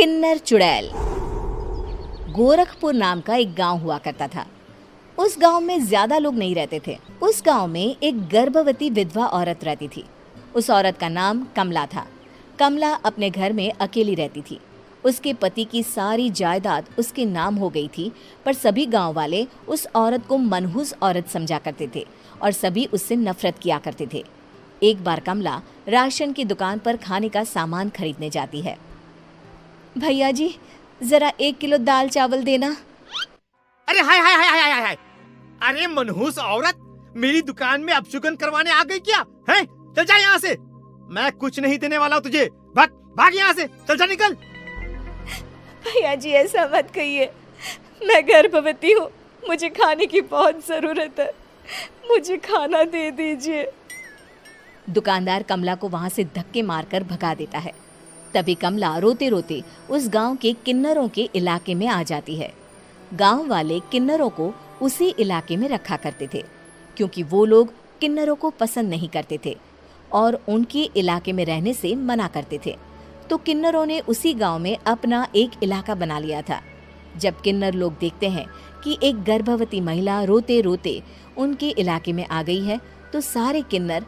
किन्नर चुड़ैल। गोरखपुर नाम का एक गांव हुआ करता था। उस गांव में ज्यादा लोग नहीं रहते थे। उस गांव में एक गर्भवती विधवा औरत रहती थी। उस औरत का नाम कमला था। कमला अपने घर में अकेली रहती थी। उसके पति की सारी जायदाद उसके नाम हो गई थी, पर सभी गांव वाले उस औरत को मनहूस औरत समझा करते थे और सभी उससे नफरत किया करते थे। एक बार कमला राशन की दुकान पर खाने का सामान खरीदने जाती है। भैया जी, जरा 1 किलो दाल चावल देना। अरे हाय हाय हाय हाय हाय! अरे मनहूस औरत, मेरी दुकान में अपशुगन करवाने आ गई क्या? हैं? चल जा यहाँ से, मैं कुछ नहीं देने वाला हूँ तुझे। भाग भाग यहाँ से, चल जा, निकल। भैया जी, ऐसा मत कहिए, मैं गर्भवती हूँ, मुझे खाने की बहुत जरूरत है, मुझे खाना दे दीजिए। दुकानदार कमला को वहां से धक्के मारकर भगा देता है। तभी कमला रोते रोते उस गांव के किन्नरों के इलाके में आ जाती है। गांव वाले किन्नरों को उसी इलाके में रखा करते थे, क्योंकि वो लोग किन्नरों को पसंद नहीं करते थे और उनके इलाके में रहने से मना करते थे। तो किन्नरों ने उसी गांव में अपना एक इलाका बना लिया था। जब किन्नर लोग देखते हैं कि एक गर्भवती महिला रोते रोते उनके इलाके में आ गई है, तो सारे किन्नर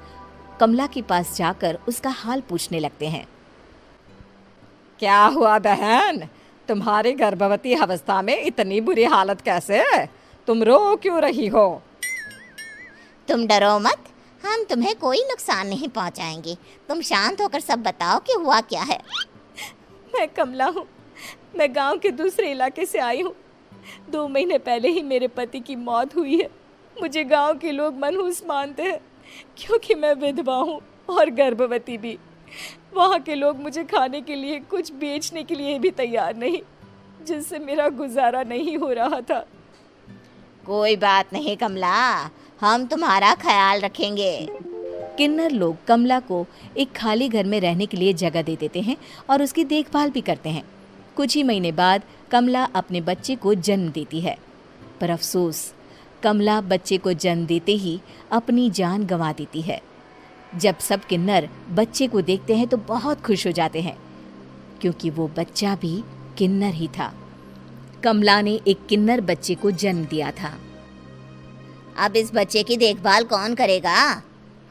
कमला के पास जाकर उसका हाल पूछने लगते हैं। क्या हुआ बहन, तुम्हारी गर्भवती अवस्था में इतनी बुरी हालत कैसे? तुम रो क्यों रही हो? तुम डरो मत, हम तुम्हें कोई नुकसान नहीं पहुंचाएंगे। तुम शांत होकर सब बताओ कि हुआ क्या है। मैं कमला हूँ, मैं गांव के दूसरे इलाके से आई हूँ। 2 महीने पहले ही मेरे पति की मौत हुई है। मुझे गांव के लोग मनहूस मानते हैं, क्योंकि मैं विधवा हूँ और गर्भवती भी। वहाँ के लोग मुझे खाने के लिए कुछ बेचने के लिए भी तैयार नहीं, जिससे मेरा गुजारा नहीं हो रहा था। कोई बात नहीं कमला, हम तुम्हारा ख्याल रखेंगे। किन्नर लोग कमला को एक खाली घर में रहने के लिए जगह दे देते हैं और उसकी देखभाल भी करते हैं। कुछ ही महीने बाद कमला अपने बच्चे को जन्म देती है, पर अफसोस, कमला बच्चे को जन्म देते ही अपनी जान गंवा देती है। जब सब किन्नर बच्चे को देखते हैं तो बहुत खुश हो जाते हैं, क्योंकि वो बच्चा भी किन्नर ही था। कमला ने एक किन्नर बच्चे को जन्म दिया था। अब इस बच्चे की देखभाल कौन करेगा?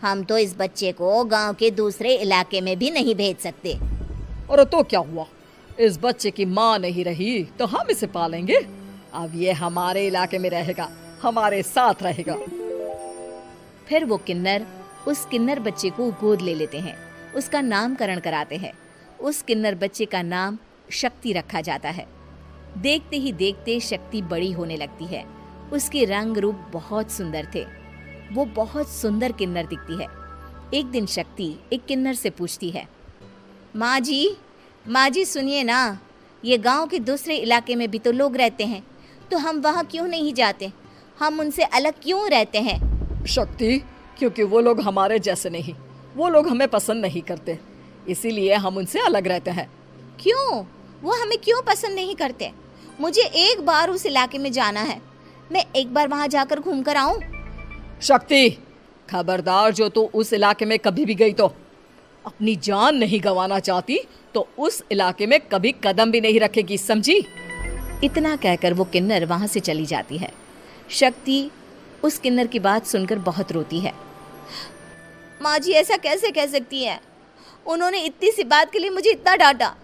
हम तो इस बच्चे को गांव के दूसरे इलाके में भी नहीं भेज सकते। और तो क्या हुआ, इस बच्चे की माँ नहीं रही तो हम इसे पालेंगे। अब ये हमारे इलाके में रहेगा, हमारे साथ रहेगा। फिर वो किन्नर उस किन्नर बच्चे को गोद ले लेते हैं, उसका नामकरण कराते हैं। उस किन्नर बच्चे का नाम शक्ति रखा जाता है। देखते ही देखते शक्ति बड़ी होने लगती है। उसके रंग रूप बहुत सुंदर थे। वो बहुत सुंदर किन्नर दिखती है। एक दिन शक्ति एक किन्नर से पूछती है, माँ जी सुनिए ना, ये गांव के दूसरे इलाके में भी तो लोग रहते हैं, तो हम वहाँ क्यों नहीं जाते? हम उनसे अलग क्यों रहते हैं? शक्ति, क्योंकि वो लोग हमारे जैसे नहीं, वो लोग हमें पसंद नहीं करते, इसीलिए हम उनसे अलग रहते हैं। क्यों? वो हमें क्यों पसंद नहीं करते? मुझे एक बार उस इलाके में जाना है, मैं एक बार वहाँ जाकर घूम कर आऊँ। शक्ति, खबरदार, जो तू उस इलाके में कभी भी गई तो अपनी जान नहीं गंवाना चाहती तो उस इलाके में कभी कदम भी नहीं रखेगी, समझी? इतना कहकर वो किन्नर वहाँ से चली जाती है। शक्ति उस किन्नर की बात सुनकर बहुत रोती है। माँ जी, ऐसा कैसे कह सकती हैं? उन्होंने इतनी सी बात के लिए मुझे इतना डांटा।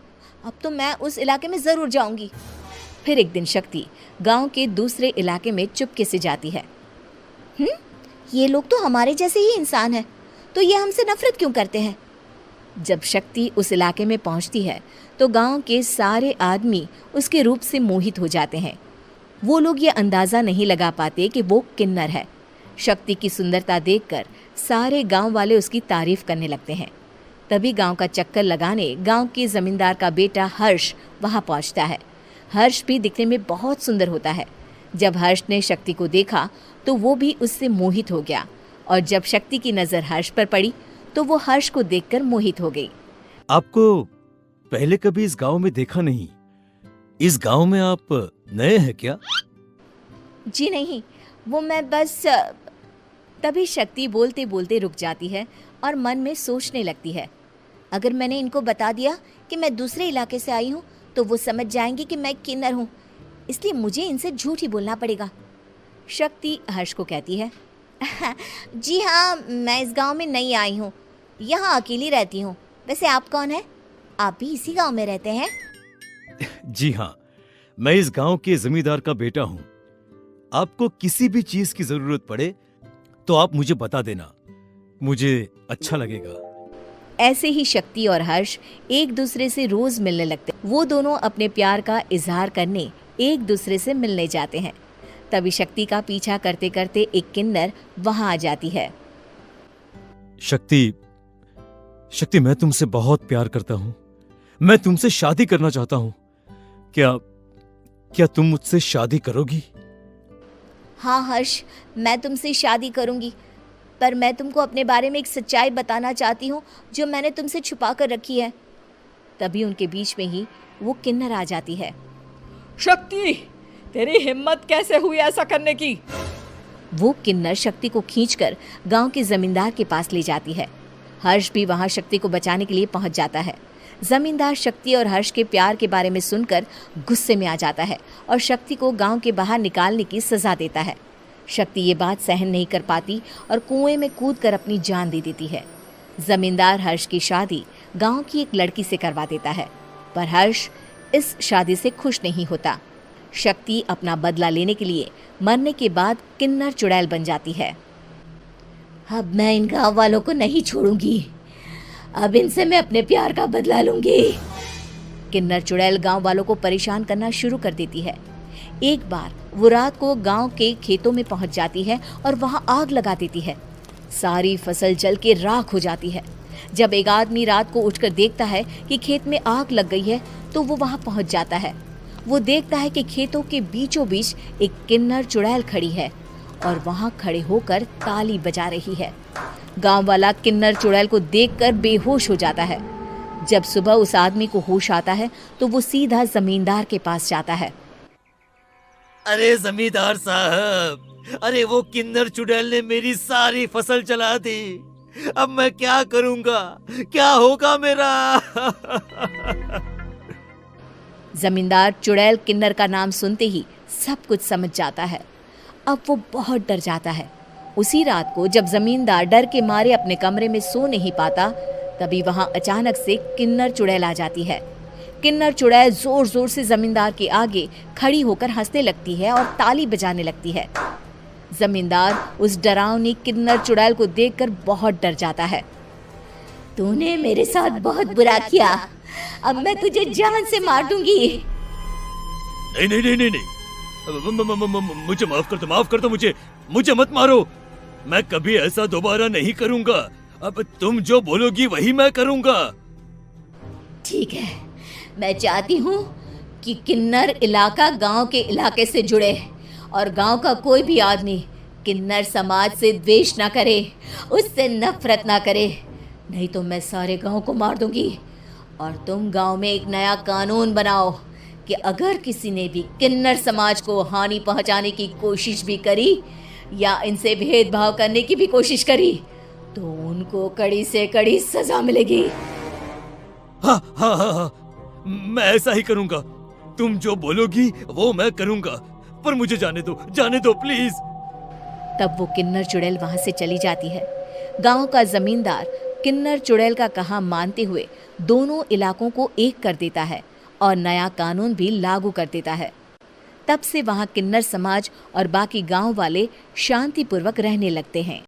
अब तो मैं उस इलाके में ज़रूर जाऊंगी। फिर एक दिन शक्ति गांव के दूसरे इलाके में चुपके से जाती है। ये लोग तो हमारे जैसे ही इंसान हैं, तो ये हमसे नफरत क्यों करते हैं? जब शक्ति उस इलाके में पहुंचती है तो गांव के सारे आदमी उसके रूप से मोहित हो जाते हैं। वो लोग ये अंदाज़ा नहीं लगा पाते कि वो किन्नर है। शक्ति की सुंदरता देखकर सारे गांव वाले उसकी तारीफ करने लगते हैं। तभी गांव का चक्कर लगाने गांव के जमींदार का बेटा हर्ष वहां पहुंचता है। हर्ष भी दिखने में बहुत सुंदर होता है। जब हर्ष ने शक्ति को देखा तो वो भी उससे मोहित हो गया, और जब शक्ति की नज़र हर्ष पर पड़ी तो वो हर्ष को देखकर मोहित हो गई। आपको पहले कभी इस गांव में देखा नहीं। इस गांव में आप नए हैं क्या? जी नहीं, वो मैं बस। तभी शक्ति बोलते बोलते रुक जाती है और मन में सोचने लगती है, अगर मैंने इनको बता दिया कि मैं दूसरे इलाके से आई हूँ तो वो समझ जाएंगे कि मैं किन्नर हूँ, इसलिए मुझे इनसे झूठ ही बोलना पड़ेगा। शक्ति हर्ष को कहती है, जी हाँ, मैं इस गांव में नई आई हूँ, यहाँ अकेली रहती हूँ। वैसे आप कौन है? आप भी इसी गांव में रहते हैं? जी हाँ, मैं इस गांव के जमींदार का बेटा हूँ। आपको किसी भी चीज की जरूरत पड़े तो आप मुझे बता देना, मुझे अच्छा लगेगा। ऐसे ही शक्ति और हर्ष एक दूसरे से रोज मिलने लगते। वो दोनों अपने प्यार का इजहार करने एक दूसरे से मिलने जाते हैं। तभी शक्ति का पीछा करते करते एक किन्नर वहां आ जाती है। शक्ति, शक्ति, मैं तुमसे बहुत प्यार करता हूँ। मैं तुमसे शादी करना चाहता हूँ। क्या तुम मुझसे शादी करोगी? हाँ हर्ष, मैं तुमसे शादी करूंगी, पर मैं तुमको अपने बारे में एक सच्चाई बताना चाहती हूँ जो मैंने तुमसे छुपा कर रखी है। तभी उनके बीच में ही वो किन्नर आ जाती है। शक्ति, तेरी हिम्मत कैसे हुई ऐसा करने की? वो किन्नर शक्ति को खींचकर गांव के जमींदार के पास ले जाती है। हर्ष भी वहां शक्ति को बचाने के लिए पहुंच जाता है। जमींदार शक्ति और हर्ष के प्यार के बारे में सुनकर गुस्से में आ जाता है और शक्ति को गांव के बाहर निकालने की सजा देता है। शक्ति ये बात सहन नहीं कर पाती और कुएं में कूदकर अपनी जान दे देती है। जमींदार हर्ष की शादी गांव की एक लड़की से करवा देता है, पर हर्ष इस शादी से खुश नहीं होता। शक्ति अपना बदला लेने के लिए मरने के बाद किन्नर चुड़ैल बन जाती है। अब मैं इन गाँव वालों को नहीं छोड़ूंगी, अब इनसे मैं अपने प्यार का बदला लूंगी। किन्नर चुड़ैल गांव वालों को परेशान करना शुरू कर देती है। एक बार वो रात को गांव के खेतों में पहुंच जाती है और वहां आग लगा देती है। सारी फसल जल के राख हो जाती है। जब एक आदमी रात को उठकर देखता है कि खेत में आग लग गई है तो वो वहां पहुंच जाता है। वो देखता है कि खेतों के बीचों बीच एक किन्नर चुड़ैल खड़ी है और वहां खड़े होकर ताली बजा रही है। गांव वाला किन्नर चुड़ैल को देखकर बेहोश हो जाता है। जब सुबह उस आदमी को होश आता है तो वो सीधा जमींदार के पास जाता है। अरे जमींदार साहब, अरे वो किन्नर चुड़ैल ने मेरी सारी फसल जला दी। अब मैं क्या करूंगा? क्या होगा मेरा? जमींदार चुड़ैल किन्नर का नाम सुनते ही सब कुछ समझ जाता है। अब वो बहुत डर जाता है। उसी रात को जब जमींदार डर के मारे अपने कमरे में सो नहीं पाता, तभी वहां अचानक से किन्नर चुड़ैल आ जाती है। किन्नर चुड़ैल जोर जोर से जमींदार के आगे खड़ी होकर हंसने लगती है और ताली बजाने लगती है। जमींदार उस डरावनी किन्नर चुड़ैल को देखकर बहुत डर जाता है। तूने मेरे साथ बहुत बुरा किया, अब मैं तुझे जान से मार दूंगी। नहीं नहीं नहीं नहीं नहीं, मुझे माफ कर दो, मुझे मत मारो। मैं कभी ऐसा दोबारा नहीं करूंगा। अब तुम जो बोलोगी वही मैं करूंगा। ठीक है, मैं चाहती हूँ कि किन्नर इलाका गांव के इलाके से जुड़े और गांव का कोई भी आदमी किन्नर समाज से द्वेष ना करे, उससे नफरत ना करे, नहीं तो मैं सारे गांव को मार दूंगी। और तुम गांव में एक नया कानून बनाओ कि अगर किसी ने भी किन्नर समाज को हानि पहुंचाने की कोशिश भी करी या इनसे भेदभाव करने की भी कोशिश करी तो उनको कड़ी से कड़ी सजा मिलेगी। हाँ हाँ हाँ हाँ, मैं ऐसा ही करूंगा। तुम जो बोलोगी वो मैं करूंगा, पर मुझे जाने दो प्लीज। तब वो किन्नर चुड़ैल वहां से चली जाती है। गांव का जमींदार किन्नर चुड़ैल का कहा मानते हुए दोनों इलाकों को एक कर देता है और नया कानून भी लागू कर देता है। तब से वहां किन्नर समाज और बाकी गांव वाले शांतिपूर्वक रहने लगते हैं।